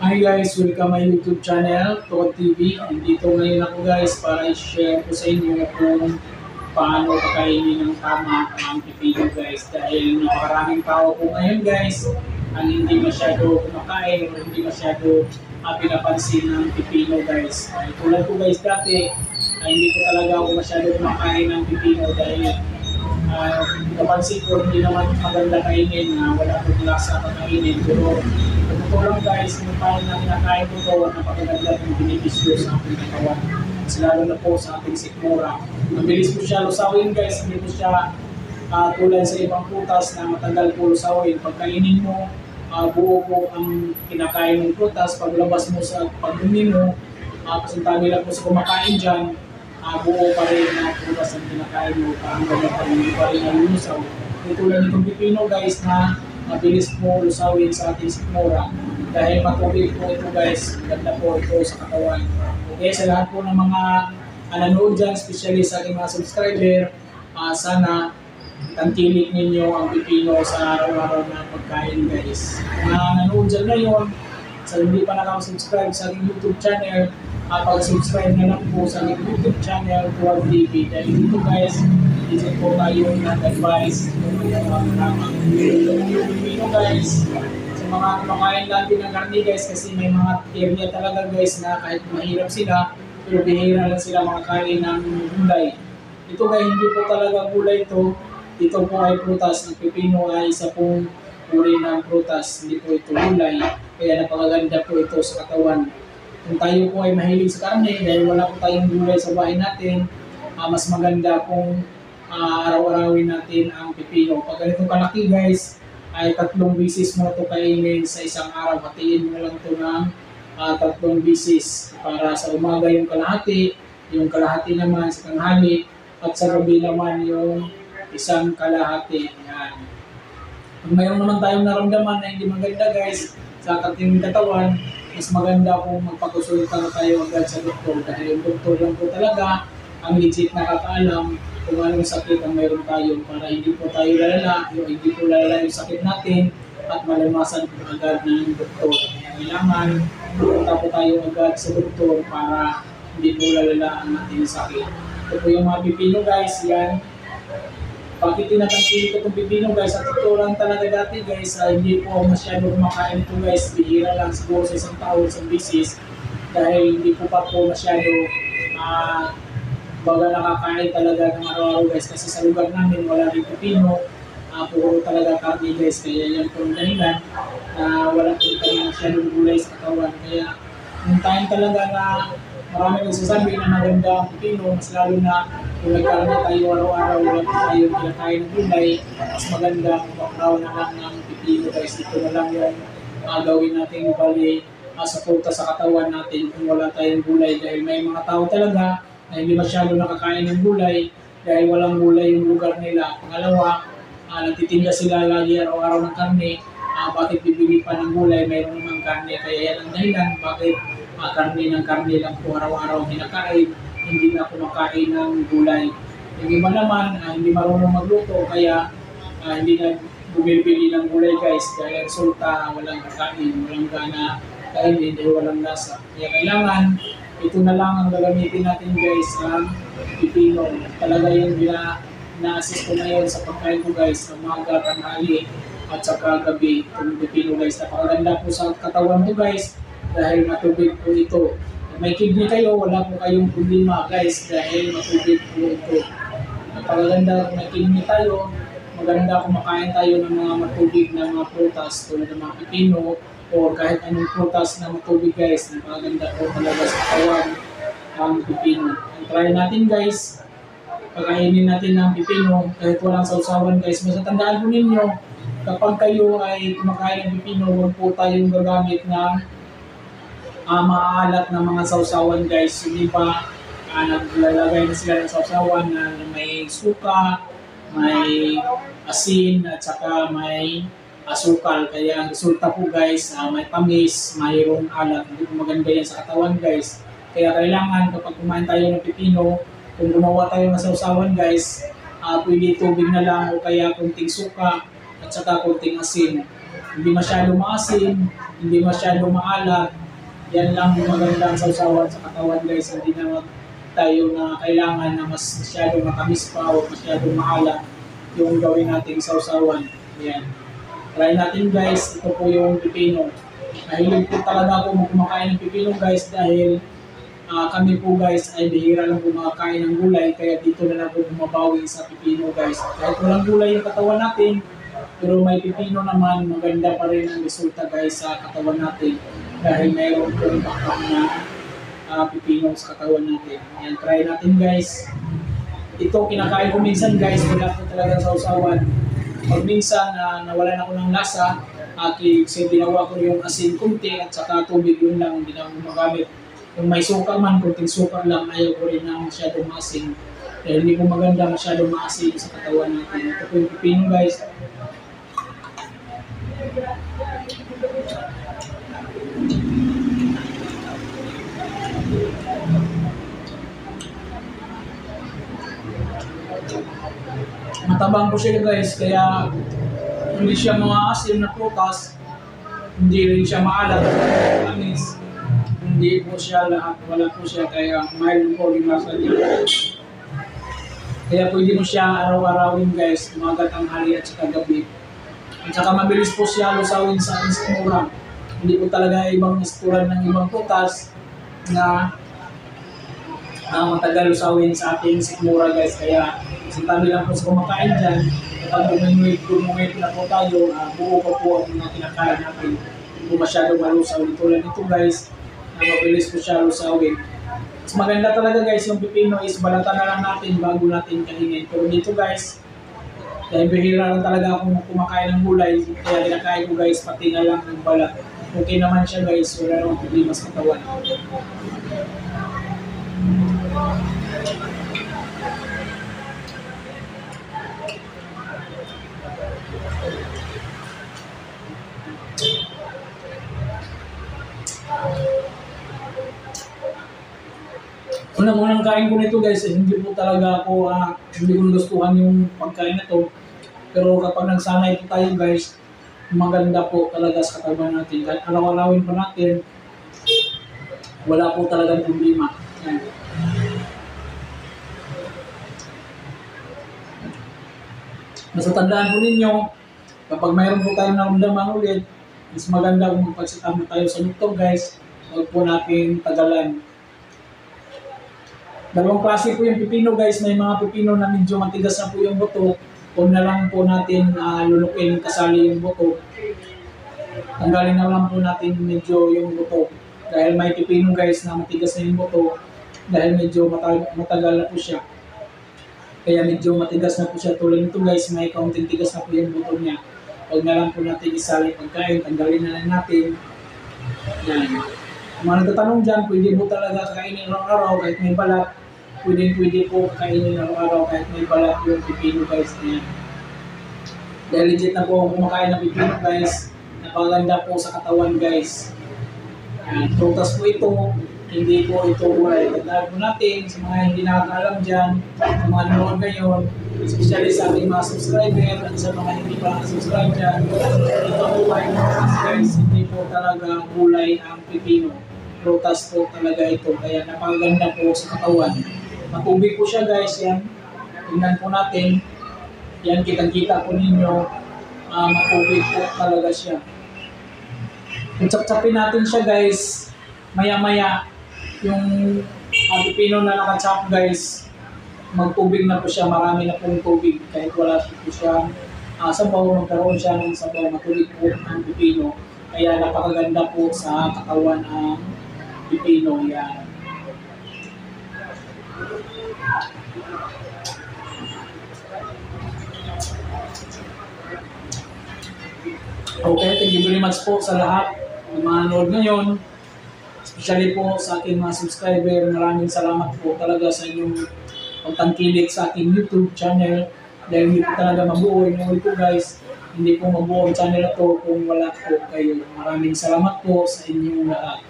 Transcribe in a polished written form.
Hi guys, welcome my YouTube channel, Tod TV. Nandito ngayon ako guys para i-share ko sa inyo kung paano kakainin ng tama ang pipino guys. Dahil napakaraming tao po ngayon guys ang hindi masyado kumakain o hindi masyado pinapansin ng pipino guys. Tulad ko guys dati, hindi ko talaga ako masyado kumakain ng pipino dahil napansin ko hindi naman maganda kainin na wala akong lasa kakainin. Pero totoo lang guys, yung paano na kinakain ko ito, napakaganda ng benepisyo sa ating katawan. Mas lalo na po sa ating sikmura. Mabilis po siya lusawin guys, hindi po siya tulad sa ibang prutas na matagal po lusawin. Pagkainin mo, buo po ang kinakain ng prutas. Paglabas mo sa pagdumi mo, pasuntabi lang po sa kumakain dyan, buo pa rin na prutas ang kinakain mo, hanggang na hindi pa rin nalulusaw. Tulad nitong pipino guys na mabilis po lusawin sa ating sikmura. Dahil matubig po ito guys, ganda po ito sa katawan. Okay, sa lahat po ng mga nanonood dyan, especially sa aking mga subscriber, sana tangkilik ninyo ang pipino sa araw-araw na pagkain guys. Mga nanonood dyan ngayon, sa hindi pa nakaka-subscribe sa aking YouTube channel, pag-subscribe na lang po sa aking YouTube channel, Tod TV. Dahil dito guys, dito po tayo nag-advise kung ano ang tamang pipino guys. Sa mga kumakain natin ng karne guys, kasi may mga area talaga guys na kahit mahirap sila, pero bihira lang sila makakain ng gulay. Ito guys, hindi po talaga gulay ito. Ito po ay prutas. Ang pipino ay isa pong uri ng prutas. Hindi po ito gulay. Kaya napakaganda po ito sa katawan. Kung tayo po ay mahilig sa karne, dahil wala po tayong gulay sa bahay natin, mas maganda kung araw-arawin natin ang pipino. Pag ganitong kalaki guys, ay 3 bisis mo ito kainin sa isang araw. Hatiin mo lang ito ng 3 bisis para sa umaga yung kalahati naman sa tanghali, at sa gabi naman yung isang kalahati. Yan. Kung mayroon naman tayong naramdaman na hindi maganda guys sa ating katawan, mas maganda kung magpakonsulta na tayo agad sa doktor, dahil yung doktor lang po talaga ang legit nakakaalam kung anong sakit ang mayroon tayo, para hindi po tayo lalala, hindi po lalala yung sakit natin at malamasan po agad ng doktor. Kailangan pumunta po tayo agad sa doktor para hindi po lalala ang ating sakit. Ito po yung mga pipino guys, yan. Bakit tinatangkili ko itong pipino guys? At ito lang talaga dati guys, hindi po masyado kumakain ito guys. Bihira lang siguro sa isang taon, isang bisis. Dahil hindi po pa po masyado baga nakakain talaga ng araw-araw guys. Kasi sa lugar namin wala rin pipino. Puro talaga karne guys. Kaya yan po ang dahilan na wala po kami masyadong gulay sa katawan. Kaya yung time talaga na marami nagsasabi na maganda ang pipino, mas lalo na kung nagkarne tayo araw-araw, wala tayo kinakain ng gulay, mas maganda kung background na lang ng pipino guys. Ito na lang yung gawin natin bali sa prutas sa katawan natin kung wala tayong gulay. Dahil may mga tao talaga na hindi masyado nakakain ng gulay dahil walang gulay yung lugar nila. Pangalawa, nagtitinda sila lagi araw-araw ng karne. Bakit bibili pa ng gulay? Mayroon namang karne. Kaya yan ang dahilan bakit karne lang po araw-araw kinakain, hindi na kumakain ng gulay. Yung iba naman, hindi marunong magluto, kaya hindi na bumibili ng gulay guys, dahil resulta walang kakain, walang gana kainin, dahil walang lasa. Kaya kailangan, ito na lang ang gagamitin natin guys, ang pipino. Talaga yung na-assist ko na yun sa pagkain ko guys, sa umaga, tanghali, at saka gabi. Itong pipino guys, napakaganda po sa katawan to guys, dahil matubig po ito. Kung may kidney kayo, wala po kayong problema guys, dahil matubig po ito. Napakaganda kung may kidney tayo, maganda kung makain tayo ng mga matubig na mga prutas tulad ng mga pipino o kahit anong prutas na matubig guys. Napakaganda po talaga sa katawan ang pipino. Try natin guys, pagkainin natin ng pipino kahit walang sausawan guys. Mas tandaan po ninyo, kapag kayo ay kumakain ng pipino, huwag po tayong gagamit ng maalat na mga sausawan guys. Hindi pa naglalagay na sila ng sausawan na may suka, may asin, at saka may asukal. Kaya ang resulta po guys, may tamis, mayroong alat. Hindi po maganda yan sa katawan guys. Kaya kailangan kapag kumain tayo ng pipino, kung gumawa tayo ng sausawan guys, pwede tubig na lang o kaya kunting suka at saka kunting asin. Hindi masyadong maasim, hindi masyadong maalat. Yan lang yung magandang sausawan sa katawan guys. Hindi na tayo na kailangan na mas masyadong matamis pa o masyadong maalat yung gawin nating sausawan. Yan. Try natin guys. Ito po yung pipino. Mahilig po talaga ako kumakain ng pipino guys dahil kami po guys ay bihira lang po makakain ng gulay kaya dito na lang po bumabawi sa pipino guys. Kahit walang gulay yung katawan natin, pero may pipino naman, maganda pa rin ang resulta guys sa katawan natin dahil mayroon po bakang na pipino sa katawan natin. Yan, try natin guys. Ito kinakain ko minsan guys, wala po talagang sausawan. Pag minsan nawalan ako ng lasa, ginawa ko yung asin kunti at saka tubig yun lang, hindi na ako magamit. Kung may suka man, kunting suka lang, ayaw ko rin na masyadong maasim. Dahil hindi ko maganda masyadong maasim sa katawan natin. Ito po yung pipino guys. Matabang po siya guys, kaya hindi siya maasim na prutas, hindi rin siya maalat at manis. Hindi po siya lahat, wala po siya, kaya mild po yung lasa niya. Kaya pwede mo siya araw-arawin guys, umaga, tanghali at saka gabi. At saka mabilis po siya lusawin sa ismura. Hindi po talaga ibang isturan ng ibang prutas na matagal lusawin sa ating sikmura guys. Kaya sintabi lang po sa kumakain dyan. Kapag bumungit na po tayo, buo pa po ang mga kinakain natin. Hindi po masyadong malusaw. Tulad nito guys, mabilis po siya lusawin. Mas maganda talaga guys yung pipino is balatan na lang natin bago natin kainin. Pero dito guys, dahil bihira lang talaga akong kumakain ng gulay, kaya kinakain ko guys pati na lang ng balat. Okay naman siya guys, wala namang problema sa katawan. Unang-unang kain ko nito guys, hindi po talaga ako, hindi ko nagustuhan yung pagkain na to. Pero kapag nagsanay po tayo guys, maganda po talaga sa katawan natin. Kahit araw-arawin pa natin, wala po talagang problema. Yan. Basta tandaan po ninyo, kapag mayroon po tayong naramdaman ulit, mas maganda kung magsitama tayo sa doktor guys, huwag po natin tagalan. Dalawang klase po yung pipino guys, may mga pipino na medyo matigas na po yung buto, kung na lang po natin lulukin kasali yung buto. Tanggalin na lang po natin medyo yung buto. Dahil may pipino guys na matigas na yung buto, dahil medyo matagal na po siya. Kaya medyo matigas na po siya. Tulad nito guys, may kaunting tigas na po yung buto niya. Huwag na lang po natin isali pagkain, tanggalin na lang natin. Yan. Kung mga nagtatanong dyan, pwede po talaga kainin araw-araw kahit may balat. Pwede po kainin araw-araw kahit may balat yung pipino guys na yan. Dahil legit na po kumakain ng pipino guys, napaganda po sa katawan guys. Prutas po ito, hindi po ito gulay. Tandaan po natin sa mga hindi nakakaalam dyan, sa mga nanonood ngayon, especially sa ating mga subscriber at sa mga hindi pa subscribe dyan, ito po ay guys, hindi po talaga gulay ang pipino. Prutas po talaga ito, kaya napaganda po sa katawan. Matubig po siya guys, yan. Tingnan po natin. Yan, kitang-kita po ninyo. Matubig po talaga siya. Kung tsap-tsapin natin siya guys, maya-maya, yung pipino na nakachap guys, magtubig na po siya, marami na pong tubig. Kahit wala po siya sabaw, magkaroon siya ng sabaw, matubig po ang pipino. Kaya napakaganda po sa katawan ng pipino. Yan. Okay, thank you very much po sa lahat ng mga nanood ngayon. Especially po sa aking mga subscriber, maraming salamat po talaga sa inyong pagtangkilik sa aking YouTube channel. Dahil hindi po talaga mabuo yung ko guys, hindi po mabuo ang channel na to kung wala po kayo. Maraming salamat po sa inyong lahat.